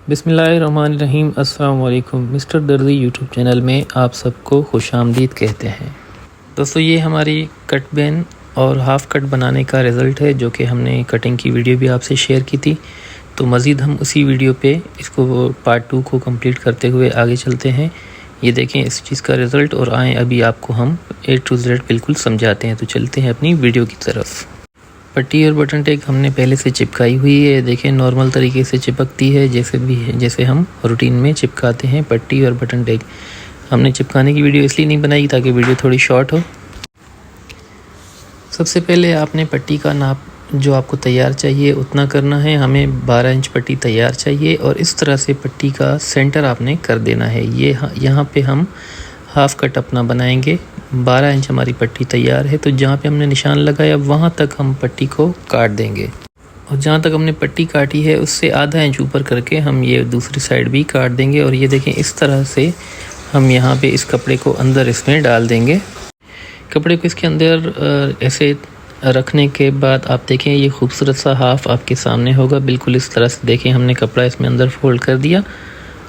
बिस्मिल्लाहिर्रहमानिर्रहीम। अस्सलाम वालेकुम। मिस्टर दर्जी यूट्यूब चैनल में आप सबको खुशामदीद कहते हैं। दोस्तों, ये हमारी कट बैन और हाफ़ कट बनाने का रिज़ल्ट है, जो कि हमने कटिंग की वीडियो भी आपसे शेयर की थी। तो मज़ीद हम उसी वीडियो पे इसको पार्ट 2 को कंप्लीट करते हुए आगे चलते हैं। ये देखें इस चीज़ का रिज़ल्ट, और आए अभी आपको हम A to Z बिल्कुल समझाते हैं। तो चलते हैं अपनी वीडियो की तरफ। पट्टी और बटन टेक हमने पहले से चिपकाई हुई है। देखें नॉर्मल तरीके से चिपकती है, जैसे हम रूटीन में चिपकाते हैं पट्टी और बटन टेक। हमने चिपकाने की वीडियो इसलिए नहीं बनाई ताकि वीडियो थोड़ी शॉर्ट हो। सबसे पहले आपने पट्टी का नाप जो आपको तैयार चाहिए उतना करना है। हमें 12 इंच पट्टी तैयार चाहिए, और इस तरह से पट्टी का सेंटर आपने कर देना है। ये यहाँ पे हम हाफ़ कट अपना बनाएंगे। 12 इंच हमारी पट्टी तैयार है, तो जहाँ पे हमने निशान लगाया वहाँ तक हम पट्टी को काट देंगे, और जहाँ तक हमने पट्टी काटी है उससे आधा इंच ऊपर करके हम ये दूसरी साइड भी काट देंगे। और ये देखें इस तरह से हम यहाँ पे इस कपड़े को अंदर इसमें डाल देंगे। कपड़े को इसके अंदर ऐसे रखने के बाद आप देखें ये खूबसूरत सा हाफ़ आपके सामने होगा। बिल्कुल इस तरह से देखें हमने कपड़ा इसमें अंदर फोल्ड कर दिया,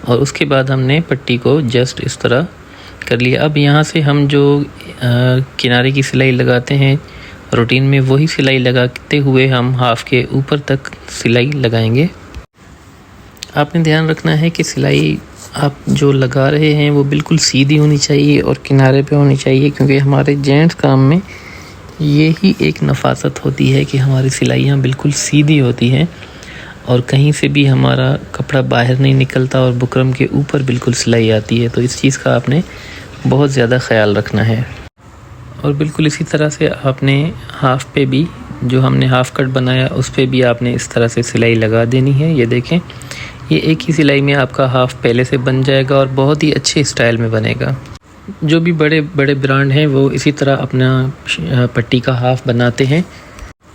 और उसके बाद हमने पट्टी को जस्ट इस तरह कर लिया। अब यहाँ से हम जो किनारे की सिलाई लगाते हैं रूटीन में, वही सिलाई लगाते हुए हम हाफ़ के ऊपर तक सिलाई लगाएंगे। आपने ध्यान रखना है कि सिलाई आप जो लगा रहे हैं वो बिल्कुल सीधी होनी चाहिए और किनारे पे होनी चाहिए, क्योंकि हमारे जेंट्स काम में ये ही एक नफासत होती है कि हमारी सिलाइयाँ बिल्कुल सीधी होती हैं और कहीं से भी हमारा कपड़ा बाहर नहीं निकलता और बुकरम के ऊपर बिल्कुल सिलाई आती है। तो इस चीज़ का आपने बहुत ज़्यादा ख्याल रखना है। और बिल्कुल इसी तरह से आपने हाफ़ पे भी, जो हमने हाफ़ कट बनाया उस पे भी आपने इस तरह से सिलाई लगा देनी है। ये देखें ये एक ही सिलाई में आपका हाफ़ पहले से बन जाएगा और बहुत ही अच्छे स्टाइल में बनेगा। जो भी बड़े बड़े ब्रांड हैं वो इसी तरह अपना पट्टी का हाफ़ बनाते हैं।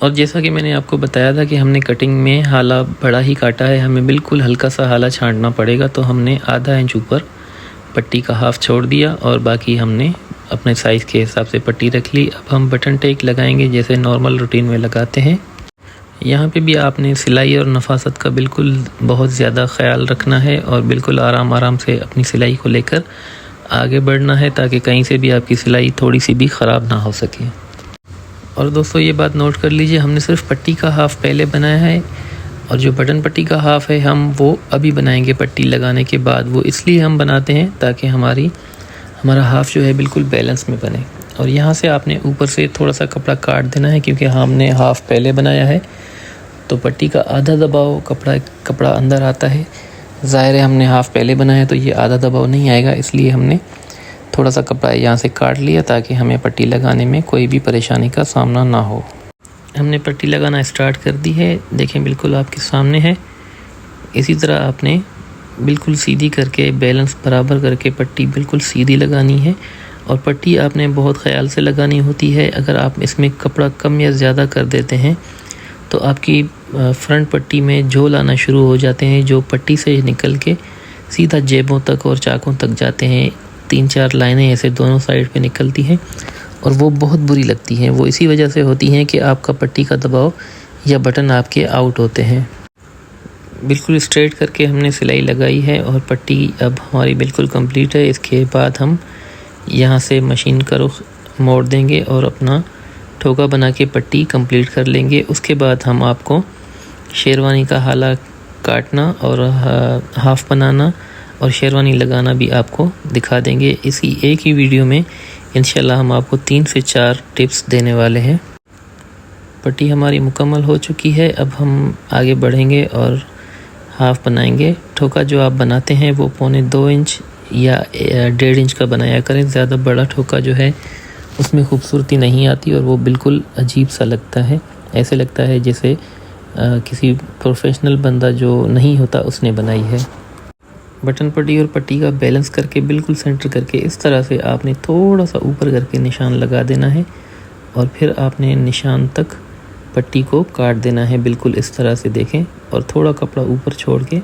और जैसा कि मैंने आपको बताया था कि हमने कटिंग में हाला बड़ा ही काटा है, हमें बिल्कुल हल्का सा हाला छांटना पड़ेगा। तो हमने आधा इंच ऊपर पट्टी का हाफ़ छोड़ दिया, और बाकी हमने अपने साइज़ के हिसाब से पट्टी रख ली। अब हम बटन टेक लगाएंगे जैसे नॉर्मल रूटीन में लगाते हैं। यहाँ पे भी आपने सिलाई और नफासत का बिल्कुल बहुत ज़्यादा ख्याल रखना है, और बिल्कुल आराम आराम से अपनी सिलाई को लेकर आगे बढ़ना है, ताकि कहीं से भी आपकी सिलाई थोड़ी सी भी ख़राब ना हो सके। और दोस्तों ये बात नोट कर लीजिए, हमने सिर्फ पट्टी का हाफ़ पहले बनाया है, और जो बटन पट्टी का हाफ़ है हम वो अभी बनाएंगे पट्टी लगाने के बाद। वो इसलिए हम बनाते हैं ताकि हमारा हाफ़ जो है बिल्कुल बैलेंस में बने। और यहाँ से आपने ऊपर से थोड़ा सा कपड़ा काट देना है, क्योंकि हमने हाफ़ पहले बनाया है तो पट्टी का आधा दबाव कपड़ा अंदर आता है। ज़ाहिर है हमने हाफ़ पहले बनाया तो ये आधा दबाव नहीं आएगा, इसलिए हमने थोड़ा सा कपड़ा यहाँ से काट लिया ताकि हमें पट्टी लगाने में कोई भी परेशानी का सामना ना हो। हमने पट्टी लगाना स्टार्ट कर दी है, देखें बिल्कुल आपके सामने है। इसी तरह आपने बिल्कुल सीधी करके बैलेंस बराबर करके पट्टी बिल्कुल सीधी लगानी है, और पट्टी आपने बहुत ख्याल से लगानी होती है। अगर आप इसमें कपड़ा कम या ज़्यादा कर देते हैं तो आपकी फ्रंट पट्टी में झोल आना शुरू हो जाते हैं, जो पट्टी से निकल के सीधा जेबों तक और चाकों तक जाते हैं। 3-4 लाइनें ऐसे दोनों साइड पे निकलती हैं, और वो बहुत बुरी लगती हैं। वो इसी वजह से होती हैं कि आपका पट्टी का दबाव या बटन आपके आउट होते हैं। बिल्कुल स्ट्रेट करके हमने सिलाई लगाई है, और पट्टी अब हमारी बिल्कुल कंप्लीट है। इसके बाद हम यहाँ से मशीन का रुख मोड़ देंगे और अपना ठोका बना के पट्टी कंप्लीट कर लेंगे। उसके बाद हम आपको शेरवानी का हाला काटना और हाफ़ बनाना और शेरवानी लगाना भी आपको दिखा देंगे इसी एक ही वीडियो में। इंशाल्लाह हम आपको 3 से 4 टिप्स देने वाले हैं। पट्टी हमारी मुकम्मल हो चुकी है। अब हम आगे बढ़ेंगे और हाफ़ बनाएंगे। ठोका जो आप बनाते हैं वो 1.25 इंच या 1.5 इंच का बनाया करें। ज़्यादा बड़ा ठोका जो है उसमें खूबसूरती नहीं आती, और वो बिल्कुल अजीब सा लगता है। ऐसे लगता है जैसे किसी प्रोफेशनल बंदा जो नहीं होता उसने बनाई है। बटन पट्टी और पट्टी का बैलेंस करके बिल्कुल सेंटर करके इस तरह से आपने थोड़ा सा ऊपर करके निशान लगा देना है, और फिर आपने निशान तक पट्टी को काट देना है बिल्कुल इस तरह से देखें। और थोड़ा कपड़ा ऊपर छोड़ के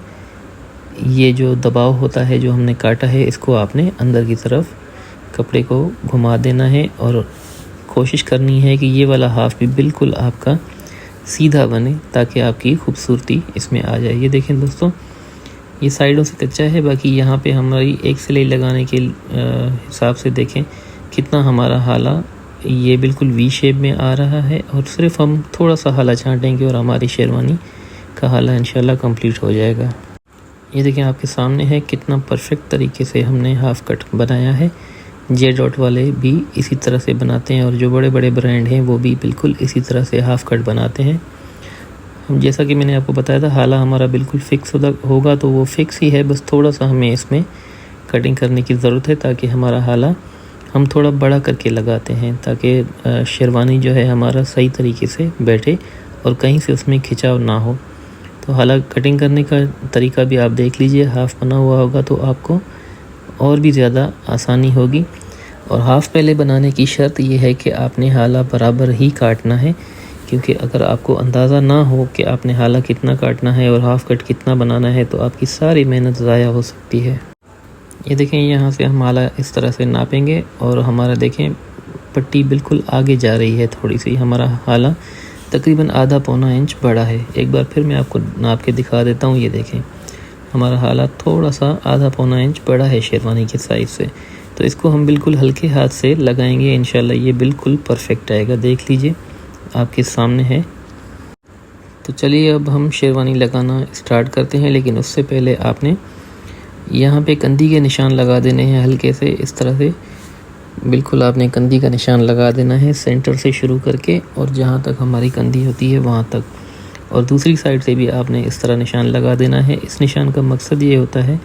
ये जो दबाव होता है जो हमने काटा है, इसको आपने अंदर की तरफ कपड़े को घुमा देना है, और कोशिश करनी है कि ये वाला हाफ़ भी बिल्कुल आपका सीधा बने ताकि आपकी खूबसूरती इसमें आ जाए। ये देखें दोस्तों, ये साइडों से कच्चा है, बाकी यहाँ पे हमारी एक सिलाई लगाने के हिसाब से देखें कितना हमारा हाला ये बिल्कुल वी शेप में आ रहा है। और सिर्फ हम थोड़ा सा हाला छाटेंगे और हमारी शेरवानी का हाला इंशाल्लाह कंप्लीट हो जाएगा। ये देखें आपके सामने है कितना परफेक्ट तरीके से हमने हाफ़ कट बनाया है। जे डॉट वाले भी इसी तरह से बनाते हैं और जो बड़े बड़े ब्रांड हैं वो भी बिल्कुल इसी तरह से हाफ़ कट बनाते हैं। हम जैसा कि मैंने आपको बताया था हाला हमारा बिल्कुल फ़िक्स होगा, तो वो फ़िक्स ही है, बस थोड़ा सा हमें इसमें कटिंग करने की ज़रूरत है ताकि हमारा हाला हम थोड़ा बड़ा करके लगाते हैं ताकि शेरवानी जो है हमारा सही तरीके से बैठे और कहीं से उसमें खिंचाव ना हो। तो हाला कटिंग करने का तरीका भी आप देख लीजिए, हाफ़ बना हुआ होगा तो आपको और भी ज़्यादा आसानी होगी। और हाफ़ पहले बनाने की शर्त ये है कि आपने हाला बराबर ही काटना है, क्योंकि अगर आपको अंदाज़ा ना हो कि आपने हाला कितना काटना है और हाफ़ कट कितना बनाना है तो आपकी सारी मेहनत ज़ाया हो सकती है। ये देखें यहाँ से हम हाला इस तरह से नापेंगे और हमारा देखें पट्टी बिल्कुल आगे जा रही है थोड़ी सी, हमारा हाला तकरीबन आधा पौना इंच बड़ा है। एक बार फिर मैं आपको नाप के दिखा देता हूँ। ये देखें हमारा हाला थोड़ा सा आधा पौना इंच बड़ा है शेरवानी के साइज़ से, तो इसको हम बिल्कुल हल्के हाथ से लगाएंगे, इंशाल्लाह ये बिल्कुल परफेक्ट आएगा। देख लीजिए आपके सामने है। तो चलिए अब हम शेरवानी लगाना स्टार्ट करते हैं, लेकिन उससे पहले आपने यहाँ पे कंधी के निशान लगा देने हैं हल्के से, इस तरह से बिल्कुल आपने कंधी का निशान लगा देना है सेंटर से शुरू करके और जहाँ तक हमारी कंधी होती है वहाँ तक, और दूसरी साइड से भी आपने इस तरह निशान लगा देना है। इस निशान का मकसद ये होता है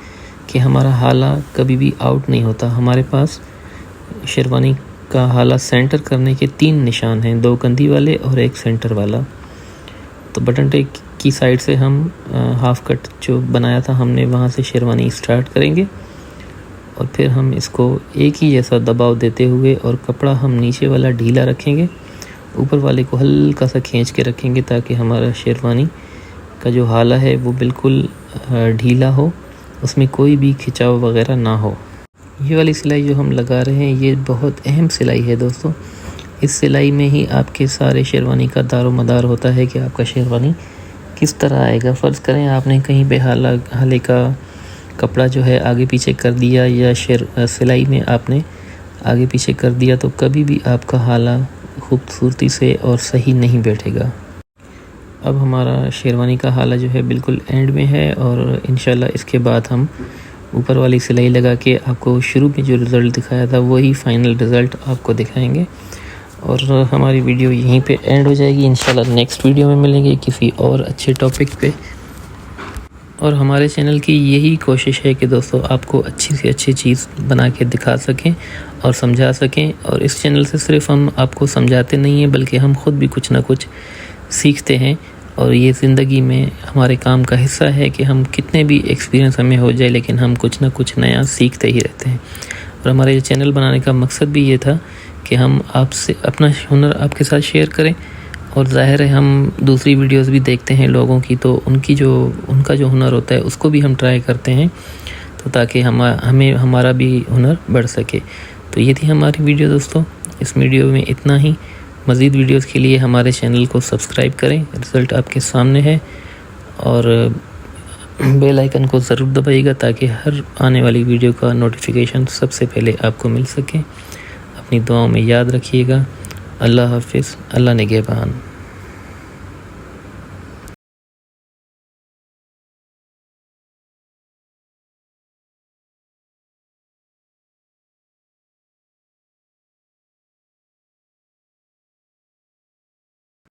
कि हमारा हाला कभी भी आउट नहीं होता। हमारे पास शेरवानी का हाला सेंटर करने के 3 निशान हैं, 2 कंधी वाले और 1 सेंटर वाला। तो बटन टेक की साइड से हम हाफ़ कट जो बनाया था हमने वहाँ से शेरवानी स्टार्ट करेंगे और फिर हम इसको एक ही जैसा दबाव देते हुए और कपड़ा हम नीचे वाला ढीला रखेंगे, ऊपर वाले को हल्का सा खींच के रखेंगे ताकि हमारा शेरवानी का जो हाला है वो बिल्कुल ढीला हो, उसमें कोई भी खिंचाव वगैरह ना हो। ये वाली सिलाई जो हम लगा रहे हैं ये बहुत अहम सिलाई है दोस्तों। इस सिलाई में ही आपके सारे शेरवानी का दारोमदार होता है कि आपका शेरवानी किस तरह आएगा। फ़र्ज़ करें आपने कहीं पे हाले का कपड़ा जो है आगे पीछे कर दिया या सिलाई में आपने आगे पीछे कर दिया तो कभी भी आपका हाला खूबसूरती से और सही नहीं बैठेगा। अब हमारा शेरवानी का हाला जो है बिल्कुल एंड में है और इंशाल्लाह इसके बाद हम ऊपर वाली सिलाई लगा के आपको शुरू में जो रिज़ल्ट दिखाया था वही फ़ाइनल रिज़ल्ट आपको दिखाएंगे और हमारी वीडियो यहीं पे एंड हो जाएगी। इंशाल्लाह नेक्स्ट वीडियो में मिलेंगे किसी और अच्छे टॉपिक पे। और हमारे चैनल की यही कोशिश है कि दोस्तों आपको अच्छी से अच्छी चीज़ बना के दिखा सकें और समझा सकें। और इस चैनल से सिर्फ हम आपको समझाते नहीं हैं बल्कि हम ख़ुद भी कुछ ना कुछ सीखते हैं और ये ज़िंदगी में हमारे काम का हिस्सा है कि हम कितने भी एक्सपीरियंस हमें हो जाए लेकिन हम कुछ ना कुछ नया सीखते ही रहते हैं। और हमारे चैनल बनाने का मकसद भी ये था कि हम आपसे अपना हुनर आपके साथ शेयर करें। और ज़ाहिर है हम दूसरी वीडियोस भी देखते हैं लोगों की, तो उनका जो हुनर होता है उसको भी हम ट्राई करते हैं तो ताकि हमें हमारा भी हुनर बढ़ सके। तो ये थी हमारी वीडियो दोस्तों। इस वीडियो में इतना ही। मज़ीद वीडियोस के लिए हमारे चैनल को सब्सक्राइब करें, रिज़ल्ट आपके सामने है, और बेल आइकन को ज़रूर दबाइएगा ताकि हर आने वाली वीडियो का नोटिफिकेशन सबसे पहले आपको मिल सके। अपनी दुआओं में याद रखिएगा। अल्लाह हाफ़िज़। अल्लाह निगहबान।